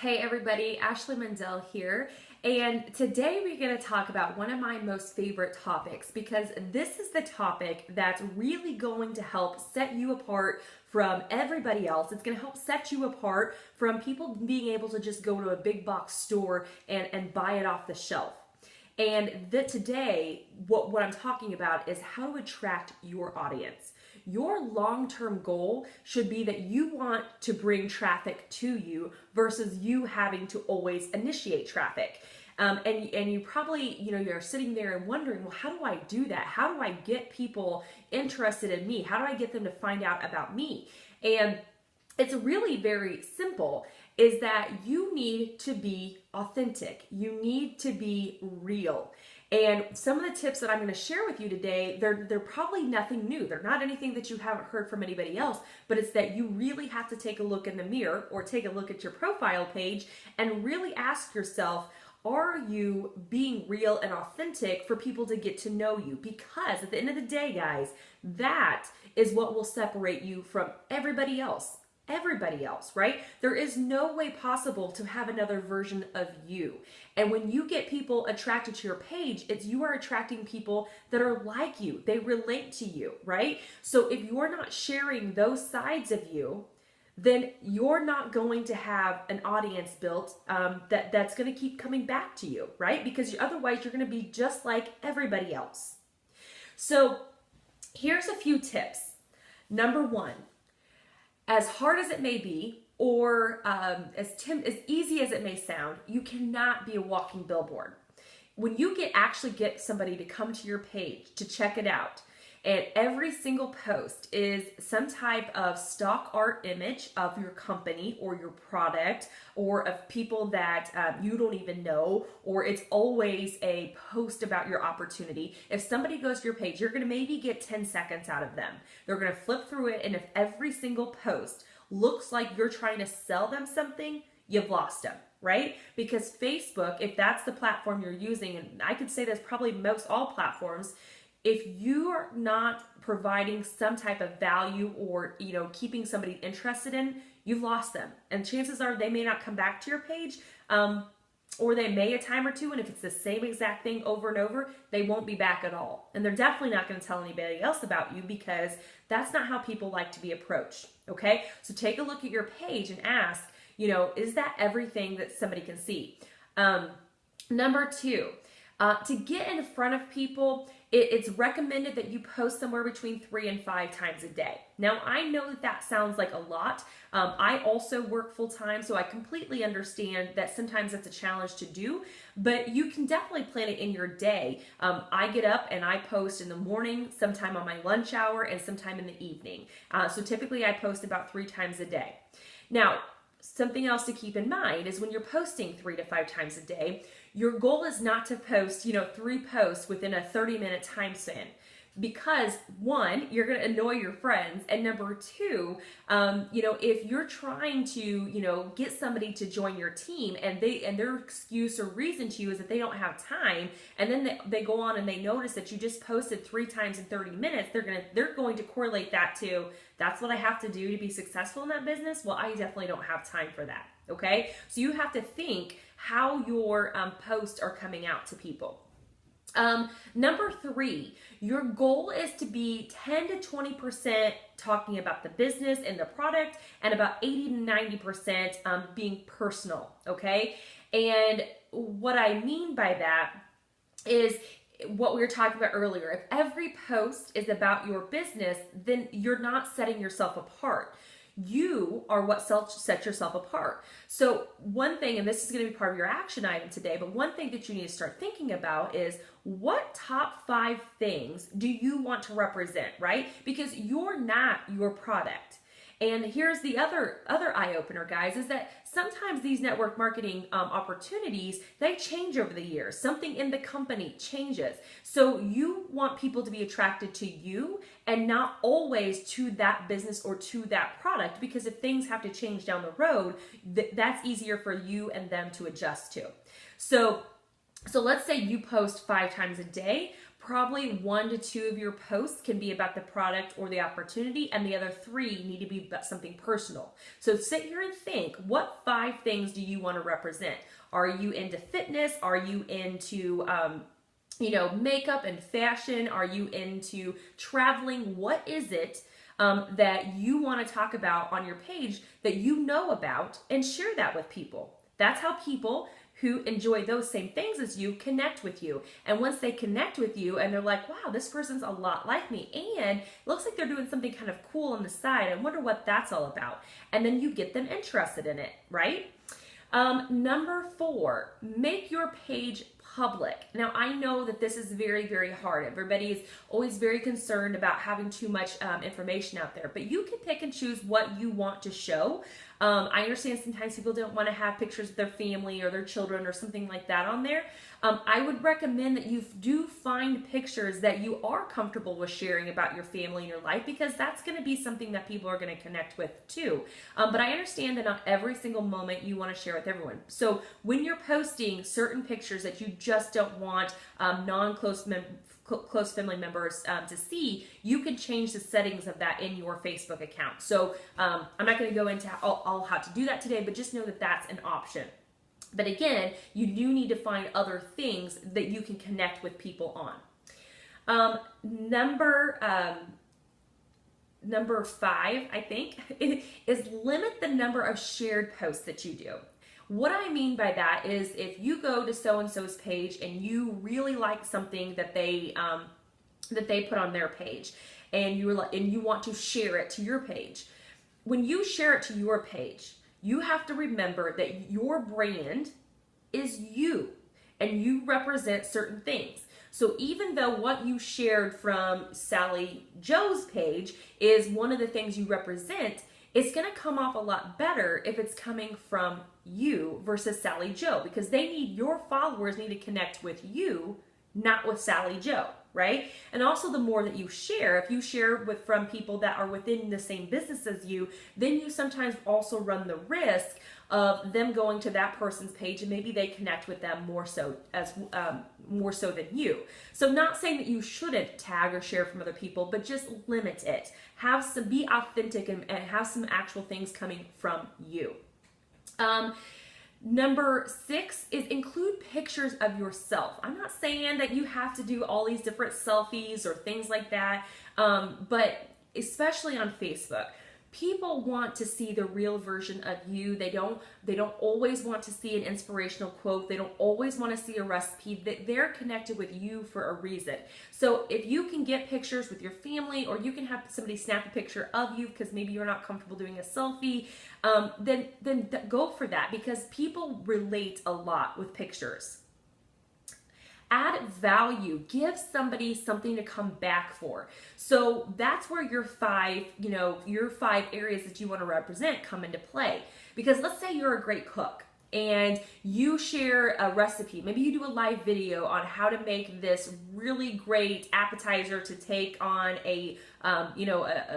Hey everybody, Ashley Mendel here, and today we're going to talk about one of my most favorite topics because this is the topic that's really going to help set you apart from everybody else. It's going to help set you apart from people being able to just go to a big box store and buy it off the shelf. And today, what I'm talking about is how to attract your audience. Your long-term goal should be that you want to bring traffic to you versus you having to always initiate traffic. And you probably, you're sitting there and wondering, well, how do I do that? How do I get people interested in me? How do I get them to find out about me? And it's really very simple, is that you need to be authentic. You need to be real. And some of the tips that I'm going to share with you today, they're probably nothing new. They're not anything that you haven't heard from anybody else, but it's that you really have to take a look in the mirror or take a look at your profile page and really ask yourself, are you being real and authentic for people to get to know you? Because at the end of the day, guys, that is what will separate you from everybody else. Everybody else, right? There is no way possible to have another version of you. And when you get people attracted to your page, it's you are attracting people that are like you. They relate to you, right? So if you're not sharing those sides of you, then you're not going to have an audience built that's going to keep coming back to you, right? Because otherwise you're going to be just like everybody else. So here's a few tips. Number one, as hard as it may be, or as easy as it may sound, you cannot be a walking billboard. When you actually get somebody to come to your page to check it out, and every single post is some type of stock art image of your company or your product or of people that you don't even know, or it's always a post about your opportunity. If somebody goes to your page, you're going to maybe get 10 seconds out of them. They're going to flip through it, and if every single post looks like you're trying to sell them something, you've lost them, right? Because Facebook, if that's the platform you're using, and I could say that's probably most all platforms, if you are not providing some type of value or, keeping somebody interested in, you've lost them. And chances are they may not come back to your page, or they may a time or two, and if it's the same exact thing over and over, they won't be back at all. And they're definitely not going to tell anybody else about you because that's not how people like to be approached, okay? So take a look at your page and ask, is that everything that somebody can see? Number two, to get in front of people, it's recommended that you post somewhere between 3 and 5 times a day. Now, I know that sounds like a lot. I also work full time, so I completely understand that sometimes that's a challenge to do, but you can definitely plan it in your day. I get up and I post in the morning, sometime on my lunch hour, and sometime in the evening. So typically I post about 3 times a day. Now, something else to keep in mind is when you're posting 3 to 5 times a day, your goal is not to post, 3 posts within a 30-minute time span. Because one, you're going to annoy your friends, and number two, if you're trying to, get somebody to join your team, and their excuse or reason to you is that they don't have time, and then they go on and they notice that you just posted 3 times in 30 minutes, they're going to correlate that to, that's what I have to do to be successful in that business. Well, I definitely don't have time for that. Okay, so you have to think how your posts are coming out to people. Number 3, your goal is to be 10 to 20% talking about the business and the product, and about 80 to 90% being personal, okay? And what I mean by that is what we were talking about earlier. If every post is about your business, then you're not setting yourself apart. You are what sets yourself apart. So one thing, and this is going to be part of your action item today, but one thing that you need to start thinking about is what top 5 things do you want to represent, right? Because you're not your product. And here's the other eye-opener, guys, is that sometimes these network marketing opportunities, they change over the years. Something in the company changes. So you want people to be attracted to you and not always to that business or to that product, because if things have to change down the road, that's easier for you and them to adjust to. So let's say you post 5 times a day. probably 1 to 2 of your posts can be about the product or the opportunity, and the other 3 need to be about something personal. So sit here and think, what 5 things do you want to represent? Are you into fitness? Are you into makeup and fashion? Are you into traveling? What is it that you want to talk about on your page that you know about, and share that with people? That's how people who enjoy those same things as you connect with you. And once they connect with you and they're like, wow, this person's a lot like me, and it looks like they're doing something kind of cool on the side, I wonder what that's all about. And then you get them interested in it, right? Number 4, make your page public. Now, I know that this is very, very hard. Everybody's always very concerned about having too much information out there, but you can pick and choose what you want to show. I understand sometimes people don't want to have pictures of their family or their children or something like that on there. I would recommend that you do find pictures that you are comfortable with sharing about your family and your life, because that's going to be something that people are going to connect with too. But I understand that not every single moment you want to share with everyone. So when you're posting certain pictures that you just don't want close family members to see, you can change the settings of that in your Facebook account. So I'm not going to go into all how to do that today, but just know that that's an option. But again, you do need to find other things that you can connect with people on. Number 5, I think, is limit the number of shared posts that you do. What I mean by that is, if you go to so-and-so's page and you really like something that they put on their page, and you want to share it to your page, when you share it to your page, you have to remember that your brand is you, and you represent certain things. So even though what you shared from Sally Joe's page is one of the things you represent, it's going to come off a lot better if it's coming from you versus Sally Joe, because your followers need to connect with you, not with Sally Joe, right? And also, the more that you share, if you share from people that are within the same business as you, then you sometimes also run the risk of them going to that person's page, and maybe they connect with them more so than you. So not saying that you shouldn't tag or share from other people, but just limit it. Be authentic and have some actual things coming from you. Number 6 is include pictures of yourself. I'm not saying that you have to do all these different selfies or things like that, but especially on Facebook, people want to see the real version of you. They don't always want to see an inspirational quote. They don't always want to see a recipe. They're connected with you for a reason. So if you can get pictures with your family, or you can have somebody snap a picture of you because maybe you're not comfortable doing a selfie, then go for that, because people relate a lot with pictures. Add value. Give somebody something to come back for. So that's where your 5 areas that you want to represent come into play. Because let's say you're a great cook and you share a recipe. Maybe you do a live video on how to make this really great appetizer to take on a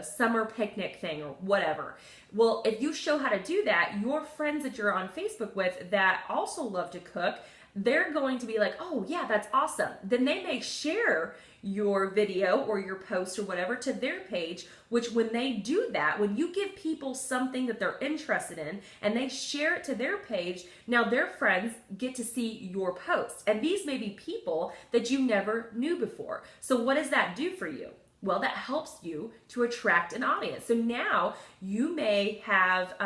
summer picnic thing or whatever. Well, if you show how to do that, your friends that you're on Facebook with that also love to cook, they're going to be like, oh yeah, that's awesome. Then they may share your video or your post or whatever to their page, which when they do that, when you give people something that they're interested in and they share it to their page, now their friends get to see your post. And these may be people that you never knew before. So what does that do for you? Well, that helps you to attract an audience. So now you may have,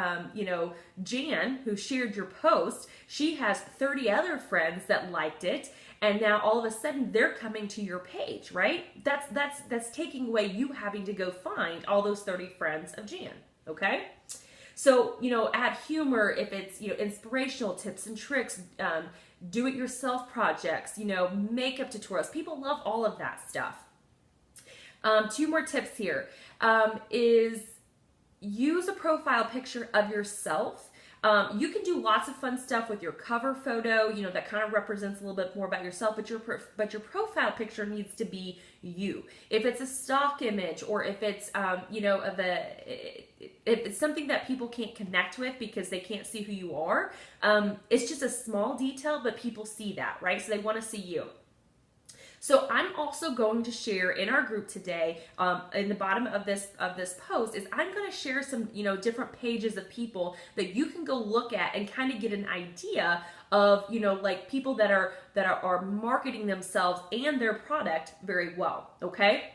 Jan, who shared your post, she has 30 other friends that liked it. And now all of a sudden they're coming to your page, right? That's taking away you having to go find all those 30 friends of Jan, okay? So, add humor if it's, inspirational tips and tricks, do-it-yourself projects, makeup tutorials. People love all of that stuff. 2 more tips here is use a profile picture of yourself. You can do lots of fun stuff with your cover photo, that kind of represents a little bit more about yourself, but your profile picture needs to be you. If it's a stock image, or if it's, if it's something that people can't connect with because they can't see who you are, it's just a small detail, but people see that, right? So they want to see you. So I'm also going to share in our group today, in the bottom of this post, is I'm going to share some different pages of people that you can go look at and kind of get an idea of like people that are marketing themselves and their product very well. Okay.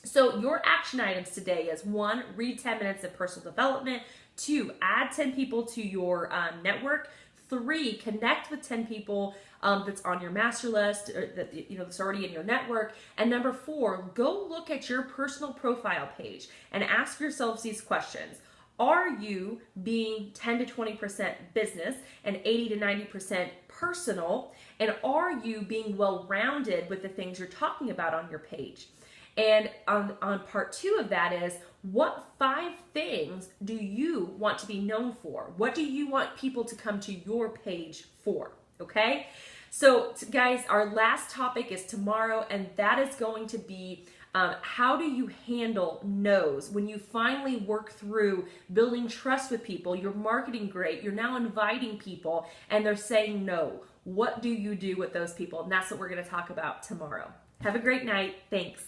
So your action items today is 1, read 10 minutes of personal development. 2, add 10 people to your network. 3, connect with 10 people that's on your master list, or that that's already in your network. And number 4, go look at your personal profile page and ask yourselves these questions. Are you being 10 to 20% business and 80 to 90% personal? And are you being well-rounded with the things you're talking about on your page? And on part 2 of that is, what 5 things do you want to be known for? What do you want people to come to your page for? Okay? So guys, our last topic is tomorrow, and that is going to be how do you handle no's? When you finally work through building trust with people, you're marketing great, you're now inviting people, and they're saying no. What do you do with those people? And that's what we're going to talk about tomorrow. Have a great night. Thanks.